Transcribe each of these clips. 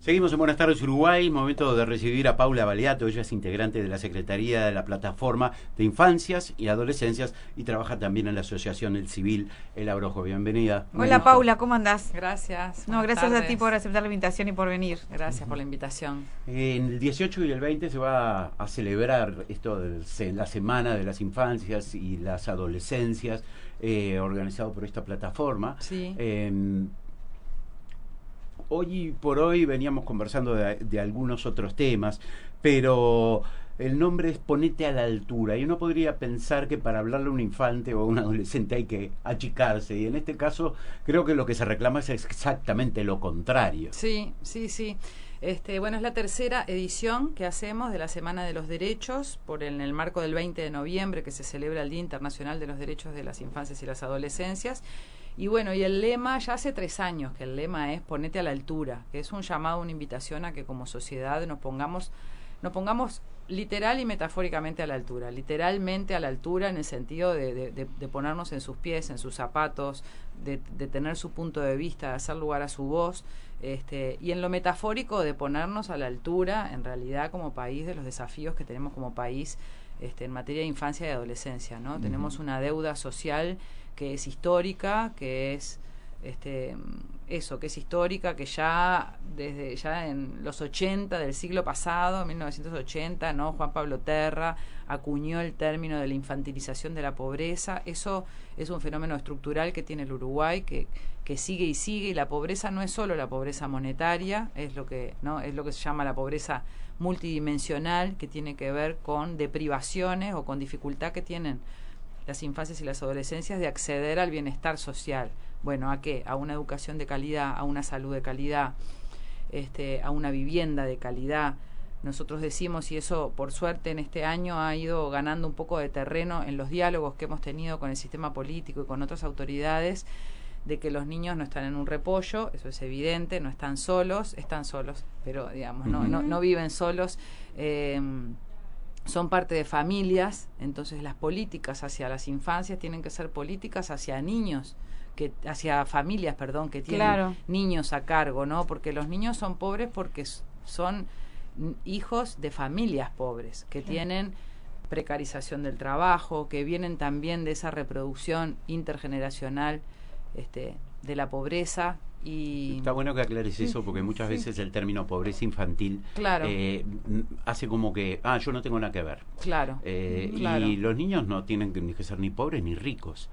Seguimos en Buenas tardes Uruguay, momento de recibir a Paula Baliato. Ella es integrante de la Secretaría de la Plataforma de Infancias y Adolescencias y trabaja también en la Asociación El Civil El Abrojo. Bienvenida. Hola Paula, ¿cómo andás? Gracias. No, gracias a ti por aceptar la invitación y por venir. Gracias por la invitación. En el 18 y el 20 se va a celebrar esto de la Semana de las Infancias y las Adolescencias, organizado por esta plataforma. Sí. Hoy por hoy veníamos conversando de algunos otros temas, pero el nombre es Ponete a la altura, y uno podría pensar que para hablarle a un infante o a un adolescente hay que achicarse, y en este caso creo que lo que se reclama es exactamente lo contrario. Sí. Bueno, es la tercera edición que hacemos de la Semana de los Derechos, en el marco del 20 de noviembre, que se celebra el Día Internacional de los Derechos de las Infancias y las Adolescencias. Y bueno, y el lema, ya hace 3 años que el lema es Ponete a la altura, que es un llamado, una invitación a que como sociedad nos pongamos literal y metafóricamente a la altura. Literalmente a la altura en el sentido de ponernos en sus pies, en sus zapatos, de tener su punto de vista, de hacer lugar a su voz, y en lo metafórico de ponernos a la altura, en realidad, como país, de los desafíos que tenemos como país en materia de infancia y adolescencia, ¿no? Uh-huh. Tenemos una deuda social que es histórica, que es que es histórica, que ya desde en los 80 del siglo pasado, 1980, ¿no? Juan Pablo Terra acuñó el término de la infantilización de la pobreza. Eso es un fenómeno estructural que tiene el Uruguay, que sigue y sigue, y la pobreza no es solo la pobreza monetaria, es lo que se llama la pobreza multidimensional, que tiene que ver con deprivaciones o con dificultad que tienen las infancias y las adolescencias de acceder al bienestar social. Bueno, ¿a qué? A una educación de calidad, a una salud de calidad, a una vivienda de calidad. Nosotros decimos, y eso por suerte en este año ha ido ganando un poco de terreno en los diálogos que hemos tenido con el sistema político y con otras autoridades, de que los niños no están en un repollo, eso es evidente, no están solos, pero digamos, no viven solos, son parte de familias. Entonces las políticas hacia las infancias tienen que ser políticas hacia niños, hacia familias, que tienen niños a cargo, ¿no? Porque los niños son pobres porque son hijos de familias pobres, que tienen precarización del trabajo, que vienen también de esa reproducción intergeneracional de la pobreza. Y está bueno que aclares eso, porque muchas veces el término pobreza infantil hace como que yo no tengo nada que ver. Y los niños no tienen que ser ni pobres ni ricos.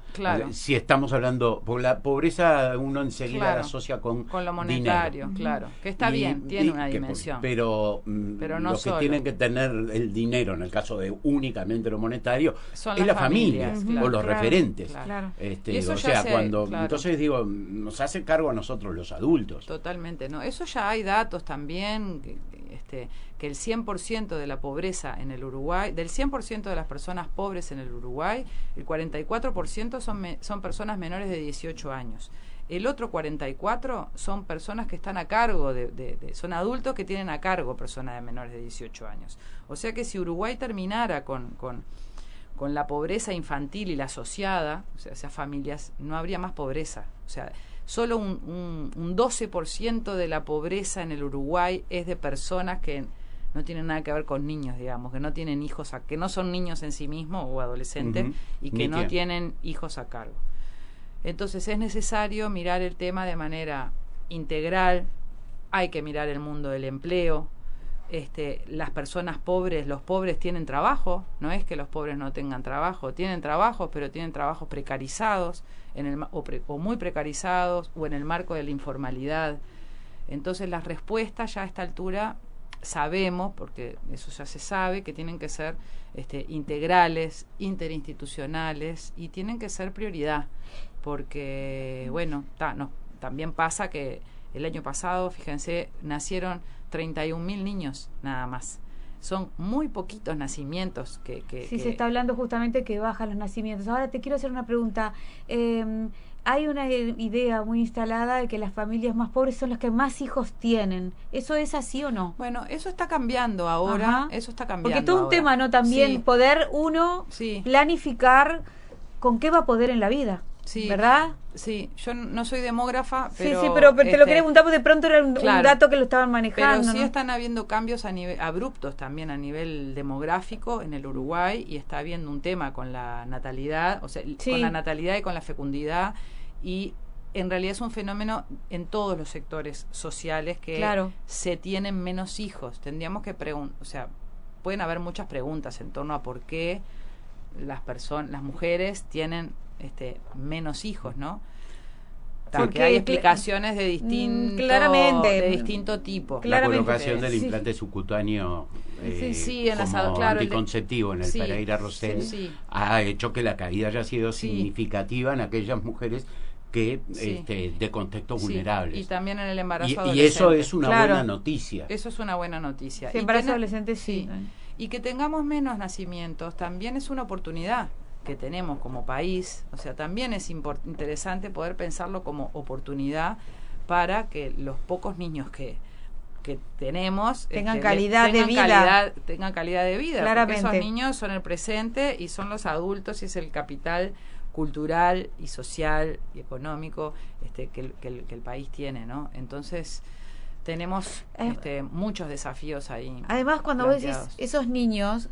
Si estamos hablando, porque la pobreza uno enseguida la asocia con lo monetario, dinero. Que está bien, tiene una dimensión. Pero no los que solo tienen que tener el dinero, en el caso de únicamente lo monetario, son es las la familia o los referentes. Entonces digo, nos hace cargo a nosotros los adultos. Totalmente, ¿no? Eso ya hay datos también, que el 100% de la pobreza en el Uruguay, del 100% de las personas pobres en el Uruguay, el 44% son personas menores de 18 años. El otro 44% son personas que están a cargo, son adultos que tienen a cargo personas de menores de 18 años. O sea que si Uruguay terminara con la pobreza infantil y la asociada, o sea, esas familias, no habría más pobreza. O sea, solo un 12% de la pobreza en el Uruguay es de personas que no tienen nada que ver con niños, digamos, que no tienen hijos, que no son niños en sí mismos o adolescentes, y que no tienen hijos a cargo. Entonces es necesario mirar el tema de manera integral. Hay que mirar el mundo del empleo. Las personas pobres, los pobres tienen trabajo, no es que los pobres no tengan trabajo, tienen trabajo, pero tienen trabajos precarizados o muy precarizados, o en el marco de la informalidad. Entonces las respuestas ya a esta altura sabemos, porque eso ya se sabe, que tienen que ser integrales, interinstitucionales, y tienen que ser prioridad, porque también pasa que el año pasado, fíjense, nacieron 31.000 niños nada más. Son muy poquitos nacimientos se está hablando justamente que bajan los nacimientos. Ahora te quiero hacer una pregunta. Hay una idea muy instalada de que las familias más pobres son las que más hijos tienen. ¿Eso es así o no? Bueno, eso está cambiando ahora. Eso está cambiando. Porque todo un tema, ¿no? También poder uno planificar con qué va a poder en la vida. Sí, ¿verdad? Sí, yo no soy demógrafa, Sí, pero... sí, pero te lo quería preguntar porque de pronto era un dato que lo estaban manejando. Pero sí ¿no? están habiendo cambios a nivel abruptos también a nivel demográfico en el Uruguay, y está habiendo un tema con la natalidad, o sea, con la natalidad y con la fecundidad, y en realidad es un fenómeno en todos los sectores sociales que se tienen menos hijos. Tendríamos que o sea, pueden haber muchas preguntas en torno a por qué las mujeres tienen menos hijos, ¿no? Porque hay explicaciones de distinto tipo. La colocación del implante subcutáneo como anticonceptivo en el Pereira Rosell ha hecho que la caída haya sido significativa en aquellas mujeres que de contextos vulnerables. Y también en el embarazo adolescente. Y eso es una buena noticia. Eso es una buena noticia. Sí, embarazo adolescente sí. Y que tengamos menos nacimientos también es una oportunidad que tenemos como país. O sea, también es interesante poder pensarlo como oportunidad para que los pocos niños que tenemos tengan calidad de vida. Tengan calidad de vida. Claramente. Porque esos niños son el presente y son los adultos y es el capital cultural y social y económico que el país tiene, ¿no? Entonces tenemos muchos desafíos ahí. Además, cuando vos decís esos niños,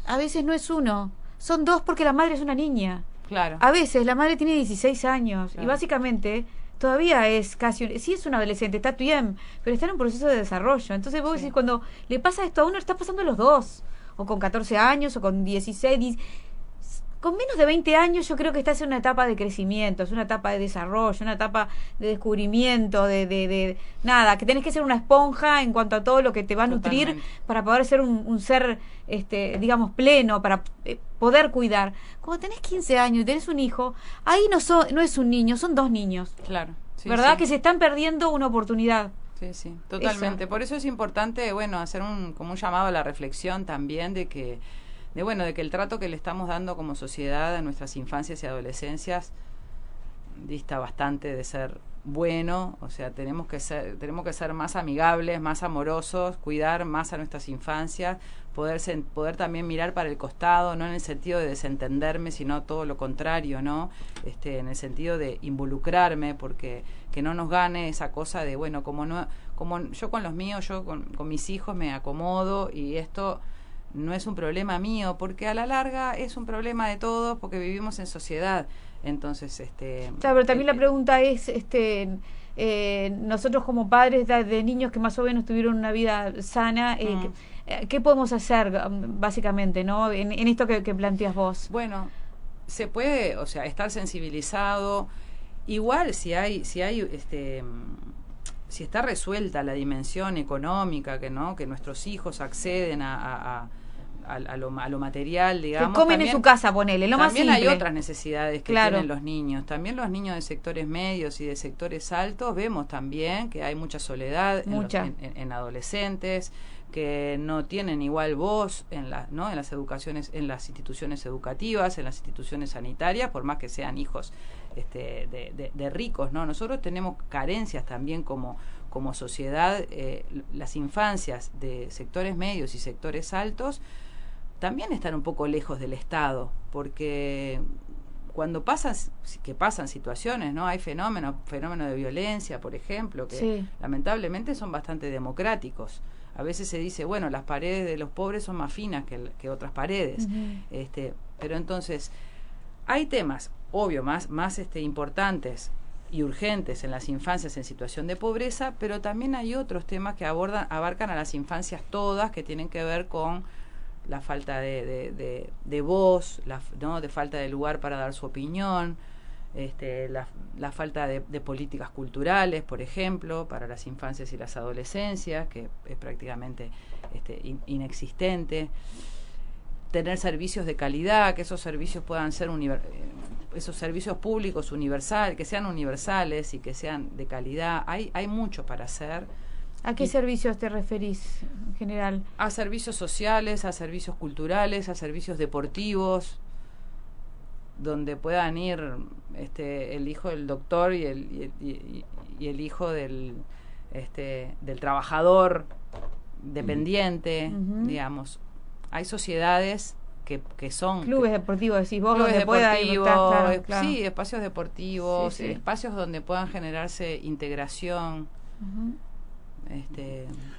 a veces no es uno, son dos porque la madre es una niña. Claro. A veces la madre tiene 16 años y básicamente todavía es casi, sí es un adolescente, está bien, pero está en un proceso de desarrollo. Entonces vos decís, cuando le pasa esto a uno, está pasando a los dos, o con 14 años, o con 16, con menos de 20 años yo creo que estás en una etapa de crecimiento, es una etapa de desarrollo, una etapa de descubrimiento, de nada, que tenés que ser una esponja en cuanto a todo lo que te va a nutrir para poder ser un ser, digamos, pleno, para poder cuidar. Cuando tenés 15 años y tenés un hijo, ahí no es un niño, son dos niños. Claro. Sí, ¿verdad? Que se están perdiendo una oportunidad. Sí, totalmente. Por eso es importante, hacer como un llamado a la reflexión también de que el trato que le estamos dando como sociedad a nuestras infancias y adolescencias dista bastante de ser bueno. O sea, tenemos que ser más amigables, más amorosos, cuidar más a nuestras infancias, poder también mirar para el costado, no en el sentido de desentenderme, sino todo lo contrario, ¿no? En el sentido de involucrarme, porque que no nos gane esa cosa de, como yo con los míos, yo con mis hijos me acomodo y esto no es un problema mío, porque a la larga es un problema de todos, porque vivimos en sociedad. Entonces, claro, pero también la pregunta es, nosotros como padres de niños que más o menos tuvieron una vida sana, ¿qué podemos hacer básicamente, no? En esto que planteas vos. Bueno, se puede, estar sensibilizado. Igual si está resuelta la dimensión económica, que nuestros hijos acceden a lo material, digamos. Que comen en su casa, ponele, lo más simple. También hay otras necesidades que tienen los niños. También los niños de sectores medios y de sectores altos, vemos también que hay mucha soledad en adolescentes, que no tienen igual voz en las instituciones educativas, en las instituciones sanitarias, por más que sean hijos de ricos, ¿no? Nosotros tenemos carencias también como sociedad. Las infancias de sectores medios y sectores altos también están un poco lejos del Estado, porque cuando pasan situaciones, ¿no? Hay fenómenos de violencia, por ejemplo, que lamentablemente son bastante democráticos. A veces se dice, las paredes de los pobres son más finas que otras paredes. Pero entonces hay temas, obvio, más importantes y urgentes en las infancias en situación de pobreza, pero también hay otros temas que abarcan a las infancias todas, que tienen que ver con la falta de voz, de falta de lugar para dar su opinión, la falta de políticas culturales, por ejemplo, para las infancias y las adolescencias, que es prácticamente inexistente. Tener servicios de calidad, que esos servicios puedan ser esos servicios públicos universales, que sean universales y que sean de calidad. Hay mucho para hacer. ¿A qué servicios te referís en general? A servicios sociales, a servicios culturales, a servicios deportivos, donde puedan ir el hijo del doctor y el hijo del trabajador dependiente, digamos. Hay sociedades que son clubes deportivos, decís vos, clubes donde pueda ir, deportivos, claro. sí, espacios deportivos, Sí, sí. espacios donde puedan generarse integración. Ujú.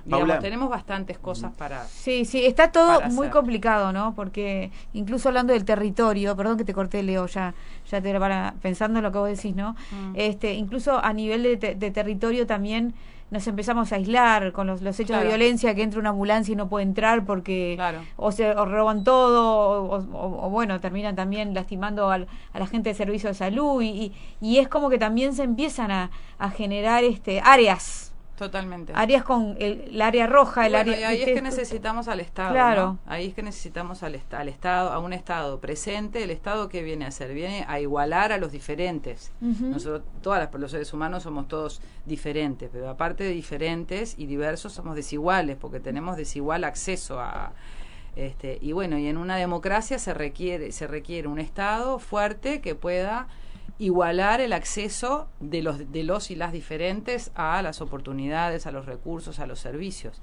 Paula, Digamos, tenemos bastantes cosas para... Sí, está todo para muy hacer. complicado, ¿no? Porque incluso hablando del territorio, perdón que te corté, Leo, ya te pensando en lo que vos decís, ¿no? Incluso a nivel de territorio también nos empezamos a aislar con los hechos Claro. de violencia, que entra una ambulancia y no puede entrar porque Claro. o roban todo, o bueno, terminan también lastimando a la gente de servicio de salud, y es como que también se empiezan a generar Totalmente. áreas con el área roja, el Bueno, área... y ahí es que necesitamos al Estado, Claro. ¿no? Ahí es que necesitamos al Estado, a un Estado presente. El Estado, ¿qué viene a hacer? Viene a igualar a los diferentes. Ujú. Nosotros, los seres humanos somos todos diferentes, pero aparte de diferentes y diversos, somos desiguales, porque tenemos desigual acceso a... y bueno, y en una democracia se requiere un Estado fuerte que pueda igualar el acceso de los y las diferentes a las oportunidades, a los recursos, a los servicios.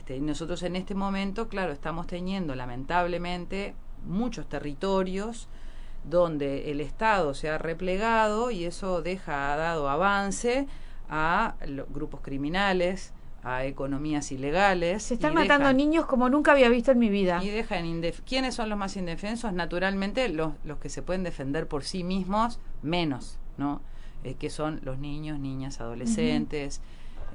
Y nosotros en este momento, claro, estamos teniendo lamentablemente muchos territorios donde el Estado se ha replegado, y eso ha dado avance a grupos criminales, a economías ilegales. Se están matando niños como nunca había visto en mi vida. Y ¿quiénes son los más indefensos? Naturalmente los que se pueden defender por sí mismos menos, ¿no? Que son los niños, niñas, adolescentes,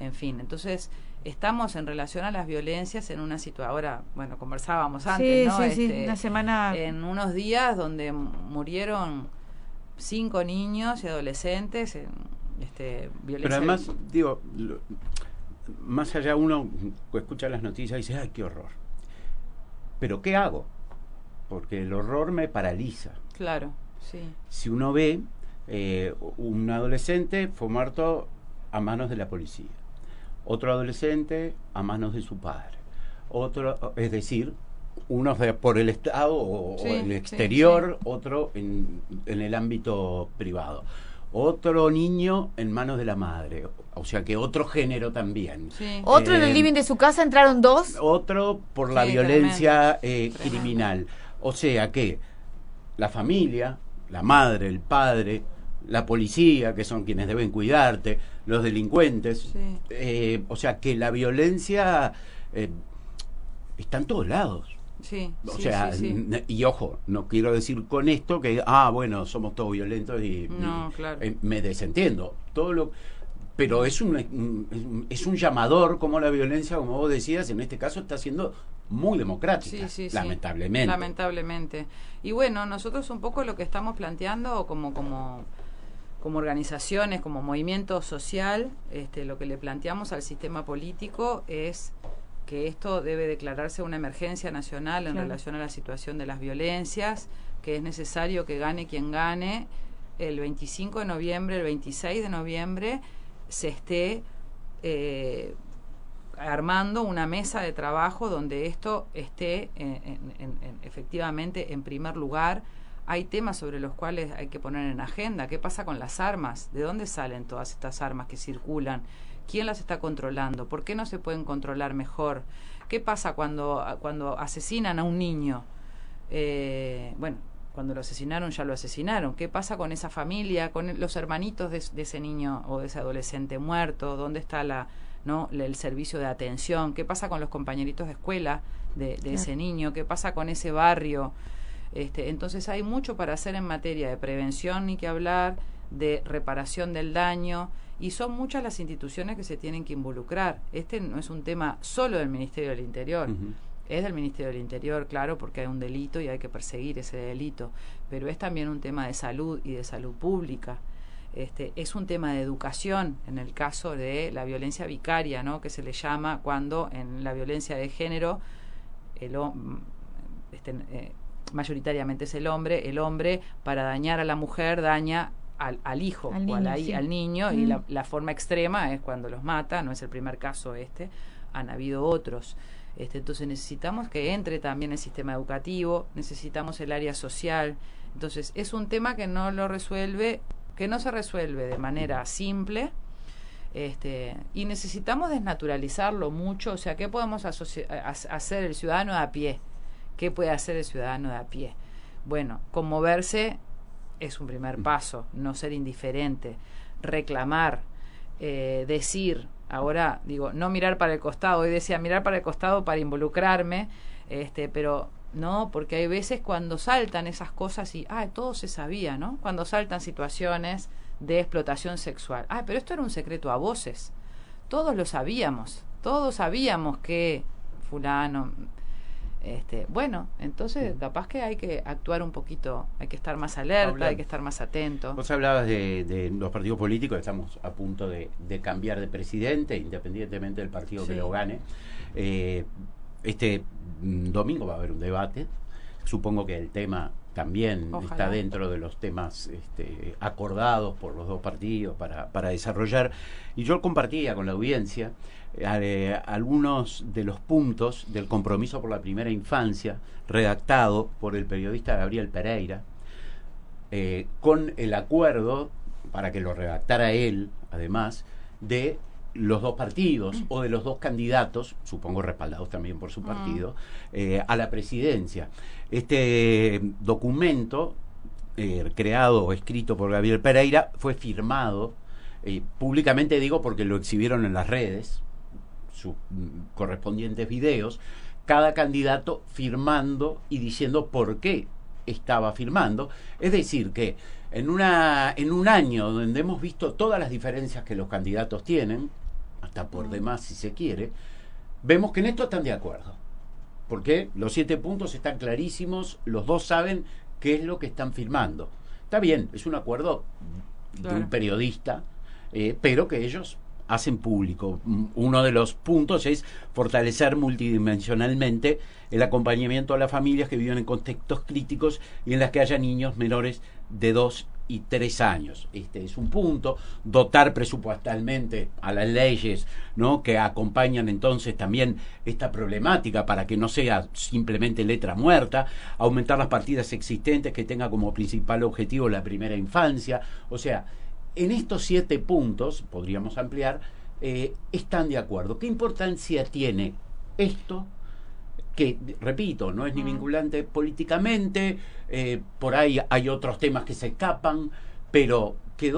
en fin. Entonces, estamos en relación a las violencias en una situación, ahora, bueno, conversábamos antes, ¿no? Sí, una semana... En unos días murieron 5 niños y adolescentes en violencia. Pero además, digo, más allá uno escucha las noticias y dice, ¡ay, qué horror! Pero ¿qué hago? Porque el horror me paraliza. Claro, sí. Si uno ve, un adolescente fue muerto a manos de la policía, otro adolescente a manos de su padre, otro, es decir, unos por el Estado o el exterior, otro en el ámbito privado, otro niño en manos de la madre, o sea que otro género también. Sí. Otro en el living de su casa, entraron 2. Otro por la violencia criminal. O sea que la familia, la madre, el padre, la policía, que son quienes deben cuidarte, los delincuentes, o sea que la violencia está en todos lados. Sí, o sea, y ojo, no quiero decir con esto que, bueno, somos todos violentos y claro. Me desentiendo. Pero es un llamador, como la violencia, como vos decías, en este caso está siendo muy democrática, lamentablemente. Lamentablemente. Y bueno, nosotros un poco lo que estamos planteando como organizaciones, como movimiento social, lo que le planteamos al sistema político es que esto debe declararse una emergencia nacional en relación a la situación de las violencias, que es necesario que gane quien gane, el 25 de noviembre, el 26 de noviembre, se esté armando una mesa de trabajo donde esto esté efectivamente en primer lugar. Hay temas sobre los cuales hay que poner en agenda. ¿Qué pasa con las armas? ¿De dónde salen todas estas armas que circulan? ¿Quién las está controlando? ¿Por qué no se pueden controlar mejor? ¿Qué pasa cuando asesinan a un niño? Bueno, cuando lo asesinaron ya lo asesinaron. ¿Qué pasa con esa familia, con los hermanitos de ese niño o de ese adolescente muerto? ¿Dónde está el servicio de atención? ¿Qué pasa con los compañeritos de escuela de ese niño? ¿Qué pasa con ese barrio? Entonces hay mucho para hacer en materia de prevención, ni que hablar, de reparación del daño, y son muchas las instituciones que se tienen que involucrar. No es un tema solo del Ministerio del Interior. Es del Ministerio del Interior, claro, porque hay un delito y hay que perseguir ese delito, pero es también un tema de salud y de salud pública. Es un tema de educación, en el caso de la violencia vicaria, ¿no?, que se le llama cuando en la violencia de género mayoritariamente es el hombre para dañar a la mujer daña al hijo o al niño, y la forma extrema es cuando los mata. No es el primer caso han habido otros. Entonces necesitamos que entre también el sistema educativo, necesitamos el área social. Entonces es un tema que no se resuelve de manera simple, y necesitamos desnaturalizarlo mucho. O sea, ¿qué podemos hacer el ciudadano de a pie? ¿Qué puede hacer el ciudadano de a pie? Bueno, conmoverse es un primer paso, no ser indiferente, reclamar, decir, ahora digo, no mirar para el costado, hoy decía mirar para el costado para involucrarme, pero no, porque hay veces cuando saltan esas cosas y, todo se sabía, ¿no? Cuando saltan situaciones de explotación sexual. Pero esto era un secreto a voces. Todos lo sabíamos. Todos sabíamos que fulano... bueno, entonces capaz que hay que actuar un poquito, hay que estar más alerta, hay que estar más atento. Vos hablabas de los partidos políticos, estamos a punto de cambiar de presidente, independientemente del partido que lo gane. Este domingo va a haber un debate, supongo que el tema también está dentro de los temas acordados por los dos partidos para desarrollar, y yo compartía con la audiencia algunos de los puntos del compromiso por la primera infancia redactado por el periodista Gabriel Pereira, con el acuerdo, para que lo redactara él además, de los dos partidos o de los dos candidatos, supongo respaldados también por su partido, a la presidencia. Este documento creado o escrito por Gabriel Pereira fue firmado públicamente, digo porque lo exhibieron en las redes, sus correspondientes videos, cada candidato firmando y diciendo por qué estaba firmando. Es decir, que en un año donde hemos visto todas las diferencias que los candidatos tienen, hasta por demás si se quiere, vemos que en esto están de acuerdo, porque los 7 puntos están clarísimos, los dos saben qué es lo que están firmando. Está bien, es un acuerdo de un periodista, pero que ellos hacen público. Uno de los puntos es fortalecer multidimensionalmente el acompañamiento a las familias que viven en contextos críticos y en las que haya niños menores de 2 y 3 años. Este es un punto. Dotar presupuestalmente a las leyes, ¿no?, que acompañan entonces también esta problemática para que no sea simplemente letra muerta. Aumentar las partidas existentes que tenga como principal objetivo la primera infancia. O sea, en estos 7 puntos, podríamos ampliar, están de acuerdo. ¿Qué importancia tiene esto? Que, repito, no es ni vinculante políticamente, por ahí hay otros temas que se escapan, pero que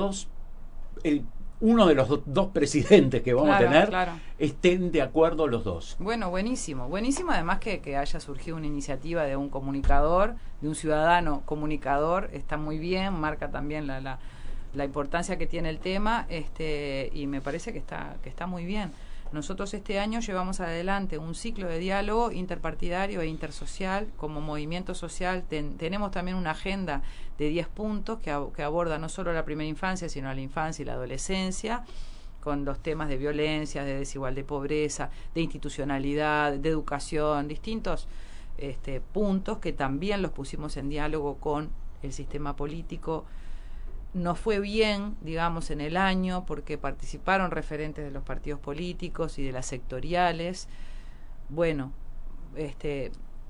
uno de los dos presidentes que vamos a tener estén de acuerdo los dos. Bueno, buenísimo. Buenísimo además que haya surgido una iniciativa de un comunicador, de un ciudadano comunicador, está muy bien, marca también la importancia que tiene el tema, y me parece que está muy bien. Nosotros este año llevamos adelante un ciclo de diálogo interpartidario e intersocial como movimiento social. Tenemos también una agenda de 10 puntos que aborda no solo la primera infancia, sino a la infancia y la adolescencia, con los temas de violencia, de desigualdad, de pobreza, de institucionalidad, de educación, distintos puntos que también los pusimos en diálogo con el sistema político. Nos fue bien, digamos, en el año porque participaron referentes de los partidos políticos y de las sectoriales. Bueno,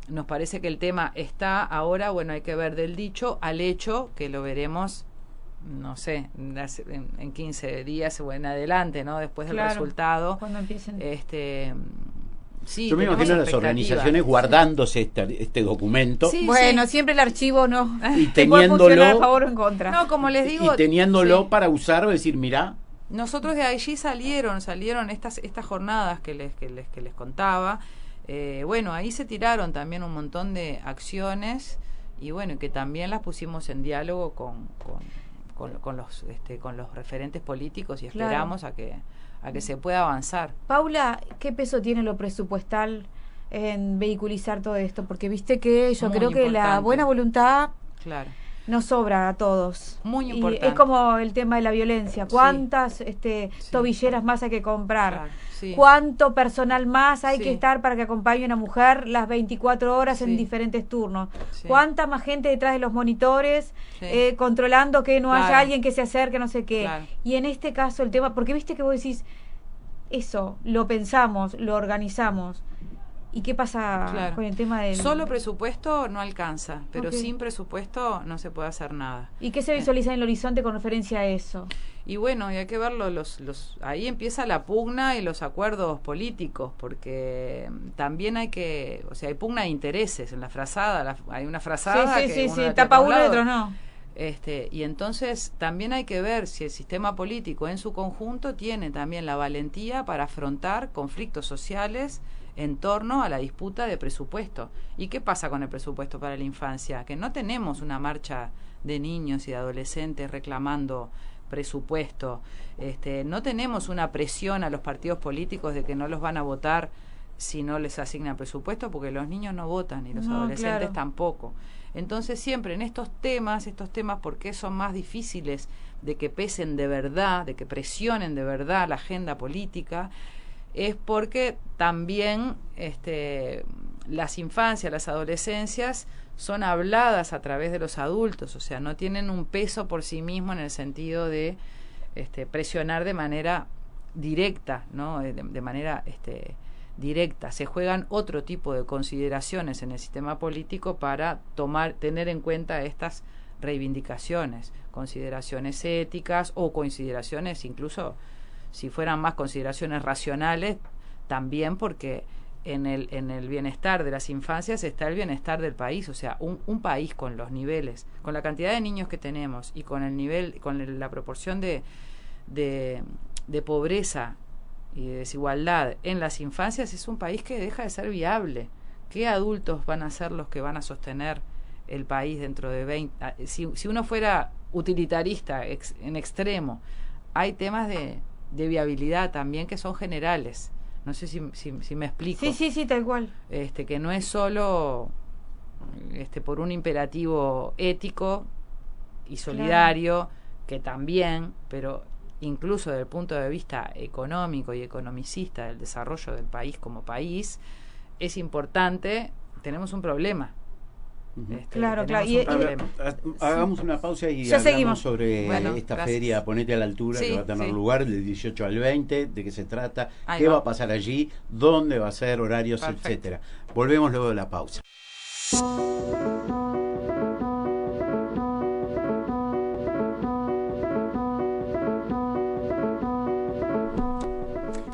nos parece que el tema está ahora, bueno, hay que ver del dicho al hecho, que lo veremos, no sé, en 15 días o en adelante, ¿no? Después del resultado. Cuando empiecen. Sí, yo me imagino las organizaciones guardándose este documento. Sí, bueno, siempre el archivo no y teniéndolo a favor o en contra. No, como les digo, y teniéndolo para usar o decir, mirá. Nosotros de allí salieron estas jornadas que les contaba. Bueno, ahí se tiraron también un montón de acciones y bueno, que también las pusimos en diálogo con los referentes políticos y esperamos a que se pueda avanzar. Paula, ¿qué peso tiene lo presupuestal en vehiculizar todo esto? Porque viste que yo creo que la buena voluntad nos sobra a todos. Muy importante. Y es como el tema de la violencia. ¿Cuántas tobilleras más hay que comprar? ¿Cuánto personal más hay que estar para que acompañe a una mujer las 24 horas en diferentes turnos? ¿Cuánta más gente detrás de los monitores controlando que no haya alguien que se acerque, no sé qué? Y en este caso el tema, porque viste que vos decís, eso, lo pensamos, lo organizamos, ¿Y qué pasa Claro. con el tema del...? Solo presupuesto no alcanza, pero Ok. sin presupuesto no se puede hacer nada. ¿Y qué se visualiza en el horizonte con referencia a eso? Y bueno, y hay que verlo, ahí empieza la pugna y los acuerdos políticos, porque también hay que, o sea, hay pugna de intereses en la frazada, hay una frazada Sí, que sí, uno sí, la tapa tira por un uno y lado. otro no. Y entonces también hay que ver si el sistema político en su conjunto tiene también la valentía para afrontar conflictos sociales en torno a la disputa de presupuesto. ¿Y qué pasa con el presupuesto para la infancia? Que no tenemos una marcha de niños y de adolescentes reclamando presupuesto. No tenemos una presión a los partidos políticos de que no los van a votar si no les asignan presupuesto, porque los niños no votan y los No, adolescentes claro. tampoco. Entonces siempre en estos temas, ¿por qué son más difíciles de que pesen de verdad, de que presionen de verdad la agenda política? Es porque también las infancias, las adolescencias son habladas a través de los adultos, o sea, no tienen un peso por sí mismo en el sentido de presionar de manera directa, ¿no? De manera directa. Se juegan otro tipo de consideraciones en el sistema político para tener en cuenta estas reivindicaciones, consideraciones éticas o consideraciones, incluso si fueran más consideraciones racionales, también porque en el bienestar de las infancias está el bienestar del país. O sea, un país con los niveles, con la cantidad de niños que tenemos y con el nivel, con la proporción de pobreza y de desigualdad en las infancias, es un país que deja de ser viable. ¿Qué adultos van a ser los que van a sostener el país dentro de 20? Si uno fuera utilitarista en extremo, hay temas de viabilidad también que son generales. No sé si me explico. Sí, tal cual. Que no es solo por un imperativo ético y solidario, que también, pero incluso desde el punto de vista económico y economicista del desarrollo del país como país, es importante. Tenemos un problema. Claro. Hagamos una pausa y ya hablamos seguimos sobre esta gracias. feria Ponete a la Altura, Sí, que va a tener sí. lugar del 18 al 20, de qué se trata, Ahí qué va. va a pasar allí, dónde va a ser, horarios, Perfecto. etcétera. Volvemos luego de la pausa.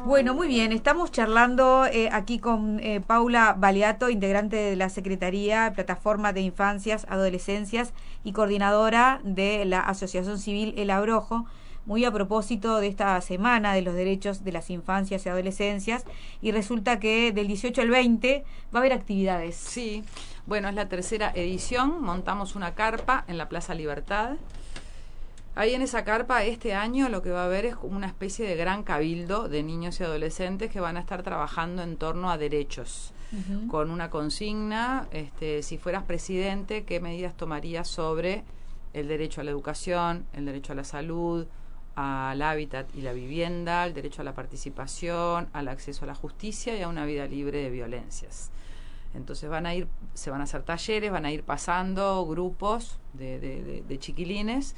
Bueno, muy bien, estamos charlando aquí con Paula Baleato, integrante de la Secretaría Plataforma de Infancias, Adolescencias y coordinadora de la Asociación Civil El Abrojo, muy a propósito de esta semana de los derechos de las infancias y adolescencias, y resulta que del 18 al 20 va a haber actividades. Sí, bueno, es la tercera edición, montamos una carpa en la Plaza Libertad. Ahí en esa carpa este año lo que va a haber es una especie de gran cabildo de niños y adolescentes que van a estar trabajando en torno a derechos, con una consigna, si fueras presidente, ¿qué medidas tomarías sobre el derecho a la educación, el derecho a la salud, al hábitat y la vivienda, el derecho a la participación, al acceso a la justicia y a una vida libre de violencias? Entonces se van a hacer talleres, van a ir pasando grupos de chiquilines.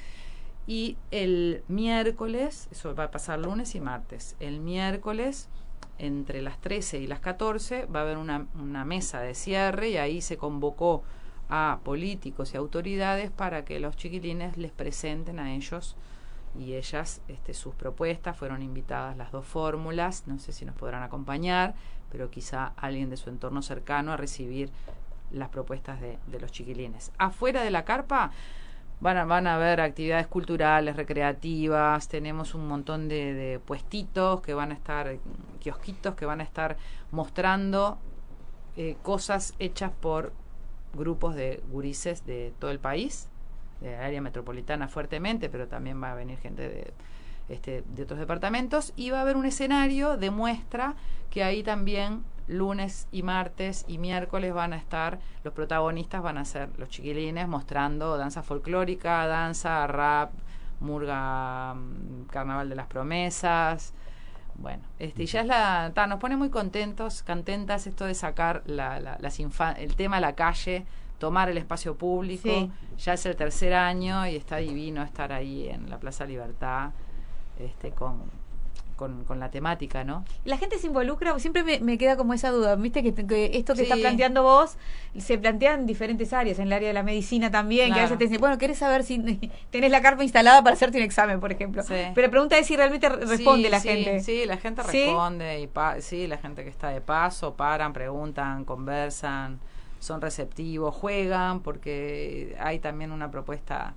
Y el miércoles, eso va a pasar lunes y martes, el miércoles entre las 13 y las 14 va a haber una mesa de cierre, y ahí se convocó a políticos y autoridades para que los chiquilines les presenten a ellos y ellas sus propuestas. Fueron invitadas las dos fórmulas, no sé si nos podrán acompañar, pero quizá alguien de su entorno cercano a recibir las propuestas de los chiquilines. Afuera de la carpa van a haber actividades culturales, recreativas. Tenemos un montón de puestitos que van a estar, kiosquitos que van a estar mostrando cosas hechas por grupos de gurises de todo el país, de la área metropolitana fuertemente, pero también va a venir gente de otros departamentos, y va a haber un escenario de muestra que ahí también lunes y martes y miércoles van a estar, los protagonistas van a ser los chiquilines mostrando danza folclórica, danza, rap, murga, carnaval de las promesas. Bueno, y ya es nos pone muy contentas esto de sacar el tema a la calle, tomar el espacio público. Sí. Ya es el tercer año y está divino estar ahí en la Plaza Libertad con con la temática, ¿no? La gente se involucra, siempre me queda como esa duda, viste que esto que Sí. está planteando vos se plantea en diferentes áreas, en el área de la medicina también, que a Claro. veces te dicen, bueno, ¿querés saber si tenés la carpa instalada para hacerte un examen, por ejemplo? Sí. Pero la pregunta es si realmente responde Sí, la sí, gente. Sí, la gente ¿Sí? responde, y sí, la gente que está de paso, paran, preguntan, conversan, son receptivos, juegan, porque hay también una propuesta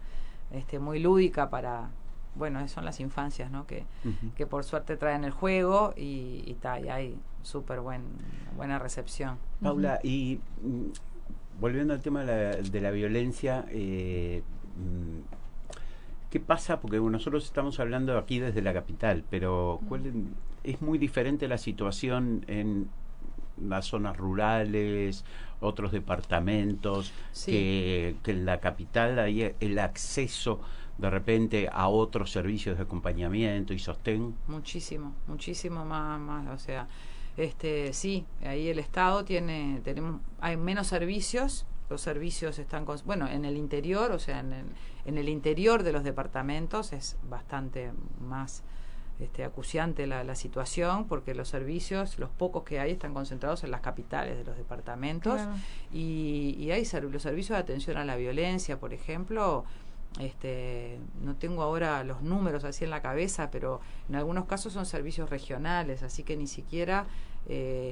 muy lúdica para, bueno, son las infancias, ¿no? Que por suerte traen el juego y hay súper buena recepción. Paula, y volviendo al tema de la violencia, ¿qué pasa? Porque nosotros estamos hablando aquí desde la capital, pero es muy diferente la situación en las zonas rurales, otros departamentos, Sí. que en la capital hay el acceso de repente a otros servicios de acompañamiento y sostén. Muchísimo más, o sea, sí, ahí el Estado hay menos servicios, los servicios están, en el interior, o sea, en el interior de los departamentos es bastante más acuciante la situación, porque los servicios, los pocos que hay, están concentrados en las capitales de los departamentos. Claro. Y hay los servicios de atención a la violencia, por ejemplo. No tengo ahora los números así en la cabeza, pero en algunos casos son servicios regionales, así que ni siquiera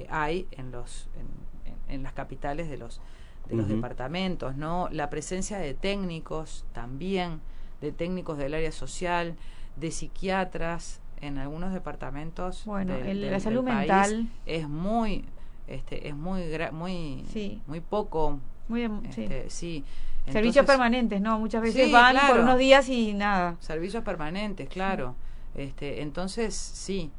hay en las capitales de los departamentos, ¿no? La presencia de técnicos también, de técnicos del área social, de psiquiatras en algunos departamentos. Bueno, la del salud país mental es muy Sí. muy poco. Muy, sí. Sí. Servicios Entonces, permanentes, ¿no? Muchas veces sí, van claro. por unos días y nada. Servicios permanentes, claro. Entonces, sí,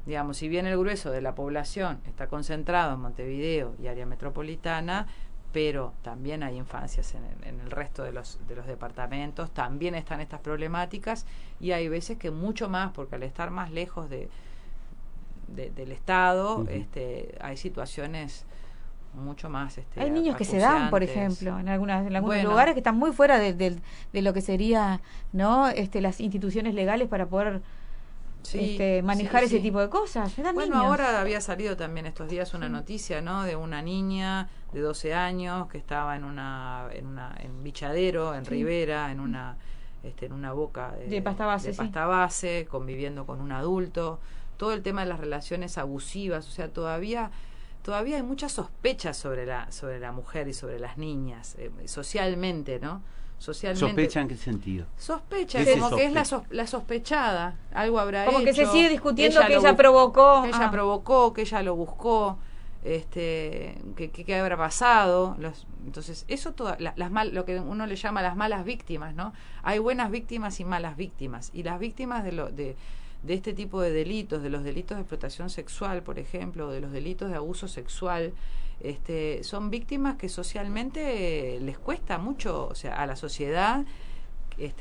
digamos, si bien el grueso de la población está concentrado en Montevideo y área metropolitana, pero también hay infancias en el resto de los departamentos, también están estas problemáticas, y hay veces que mucho más, porque al estar más lejos del Estado, hay situaciones mucho más hay niños que se dan, por acuciantes. ejemplo, en algunos Bueno. lugares que están muy fuera de lo que sería, ¿no? Las instituciones legales para poder Sí, manejar sí, ese sí. tipo de cosas. Se dan Bueno, niños. ahora había salido también estos días una noticia, ¿no? De una niña de 12 años que estaba en Bichadero, en Sí. Rivera, en una boca De pasta base, sí. pasta base, conviviendo con un adulto. Todo el tema de las relaciones abusivas, o sea, todavía hay muchas sospechas sobre la mujer y sobre las niñas, socialmente, ¿no? Socialmente. ¿Sospecha en qué sentido? Sospecha, ¿Qué se como que es sospecha? la sospechada, algo habrá Como hecho. que se sigue discutiendo que lo ella bus- provocó. Que ella provocó, que ella lo buscó, que habrá pasado. Entonces, eso lo que uno le llama las malas víctimas, ¿no? Hay buenas víctimas y malas víctimas. Y las víctimas de este tipo de delitos, de los delitos de explotación sexual, por ejemplo, o de los delitos de abuso sexual, son víctimas que socialmente les cuesta mucho, o sea, a la sociedad,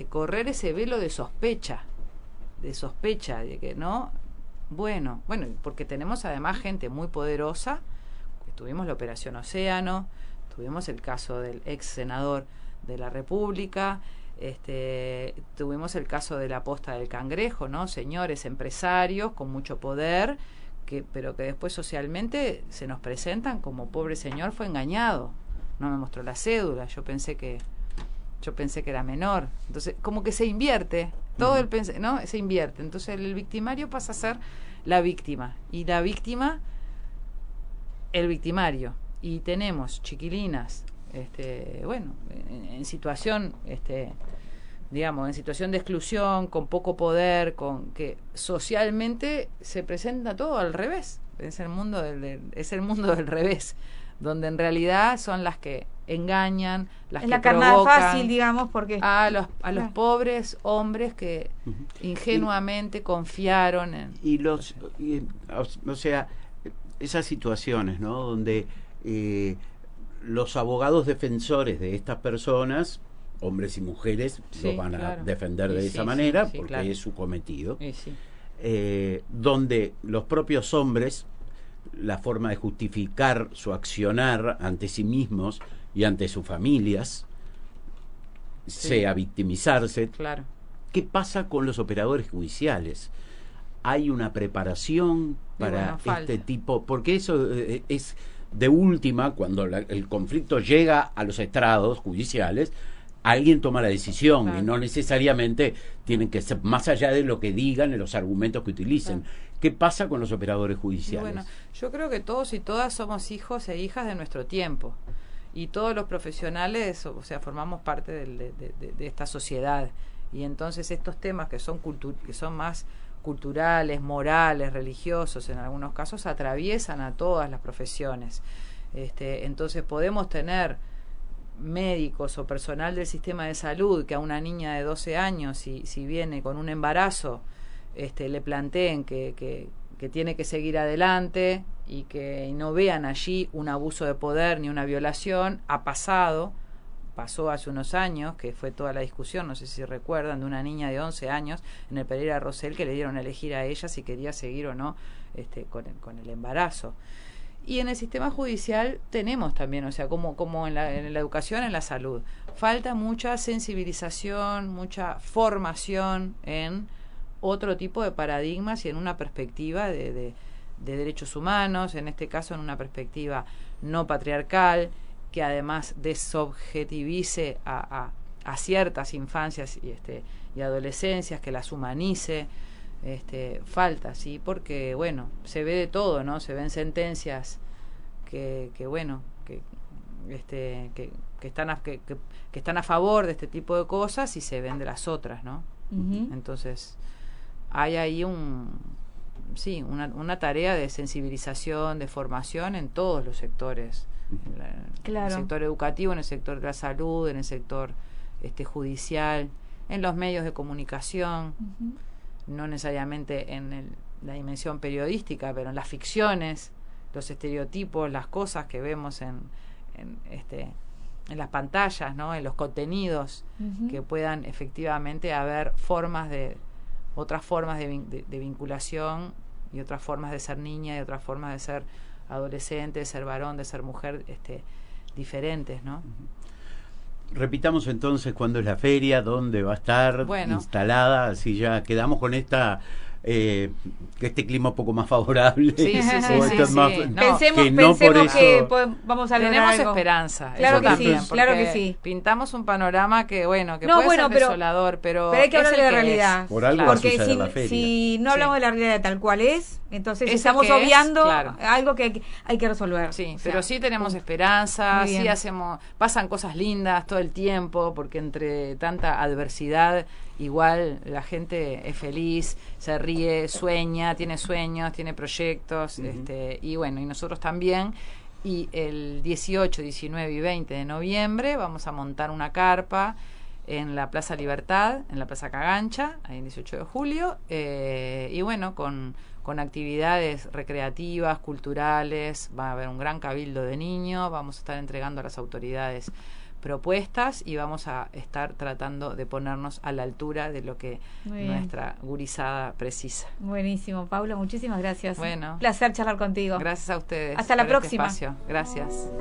correr ese velo de sospecha, de que no, bueno, porque tenemos además gente muy poderosa. Tuvimos la Operación Océano, tuvimos el caso del ex senador de la República, tuvimos el caso de la Posta del Cangrejo, ¿no? Señores empresarios con mucho poder, pero que después socialmente se nos presentan como pobre señor fue engañado, no me mostró la cédula, yo pensé que era menor. Entonces, como que se invierte, todo ¿no? Se invierte. Entonces el victimario pasa a ser la víctima, y la víctima el victimario. Y tenemos chiquilinas, en situación, digamos, en situación de exclusión, con poco poder, con que socialmente se presenta todo al revés. Es el mundo del revés, donde en realidad son las que engañan, las es que la carnada provocan fácil, digamos, porque a los pobres hombres que ingenuamente confiaron en... O sea, esas situaciones, ¿no? Donde los abogados defensores de estas personas, hombres y mujeres, Sí, lo van a claro. defender de Sí, esa sí, manera, sí, porque claro. es su cometido. Sí. Donde los propios hombres, la forma de justificar su accionar ante sí mismos y ante sus familias, Sí. sea victimizarse. Claro. ¿Qué pasa con los operadores judiciales? ¿Hay una preparación para bueno, este tipo? Porque eso es de última, cuando el conflicto llega a los estrados judiciales, alguien toma la decisión, claro, y no necesariamente tienen que ser más allá de lo que digan en los argumentos que utilicen. Claro. ¿Qué pasa con los operadores judiciales? Bueno, yo creo que todos y todas somos hijos e hijas de nuestro tiempo, y todos los profesionales, o sea, formamos parte de esta sociedad, y entonces estos temas que son más culturales, morales, religiosos, en algunos casos atraviesan a todas las profesiones. Entonces podemos tener médicos o personal del sistema de salud que a una niña de 12 años, si viene con un embarazo, le planteen que tiene que seguir adelante y que no vean allí un abuso de poder ni una violación. Pasó hace unos años, que fue toda la discusión, no sé si recuerdan, de una niña de 11 años en el Pereira Rosell, que le dieron a elegir a ella si quería seguir o no con el embarazo. Y en el sistema judicial tenemos también, o sea, como en la educación, en la salud, falta mucha sensibilización, mucha formación en otro tipo de paradigmas y en una perspectiva de derechos humanos, en este caso en una perspectiva no patriarcal, que además desobjetivice a ciertas infancias y adolescencias, que las humanice. Falta, sí, porque bueno, se ve de todo, ¿no? Se ven sentencias que están a favor de este tipo de cosas, y se ven de las otras, ¿no? Uh-huh. Entonces hay ahí una tarea de sensibilización, de formación en todos los sectores, en el sector educativo, en el sector de la salud, en el sector judicial, en los medios de comunicación. Uh-huh. No necesariamente en la dimensión periodística, pero en las ficciones, los estereotipos, las cosas que vemos en las pantallas, ¿no? En los contenidos, uh-huh, que puedan efectivamente haber otras formas de vinculación, y otras formas de ser niña, y otras formas de ser adolescente, de ser varón, de ser mujer, diferentes, ¿no? Repitamos entonces cuándo es la feria, dónde va a estar instalada, así ya quedamos con este clima un poco más favorable. Sí. Pensemos que vamos a lograr tenemos algo. Esperanza. Claro que también, sí, claro que sí. Pintamos un panorama que puede ser desolador, pero hay que hablar de la realidad. Por algo porque la feria. Si no hablamos de la realidad tal cual es, entonces estamos que obviando algo que hay que resolver. Sí, pero sí tenemos esperanza, sí pasan cosas lindas todo el tiempo, porque entre tanta adversidad igual la gente es feliz, se ríe, sueña, tiene sueños, tiene proyectos, uh-huh, y nosotros también. Y el 18, 19 y 20 de noviembre vamos a montar una carpa en la Plaza Libertad, en la Plaza Cagancha, ahí el 18 de julio, con actividades recreativas, culturales. Va a haber un gran cabildo de niños, vamos a estar entregando a las autoridades propuestas, y vamos a estar tratando de ponernos a la altura de lo que nuestra gurizada precisa. Buenísimo, Paula, muchísimas gracias. Bueno, placer charlar contigo. Gracias a ustedes. Hasta la próxima. Gracias.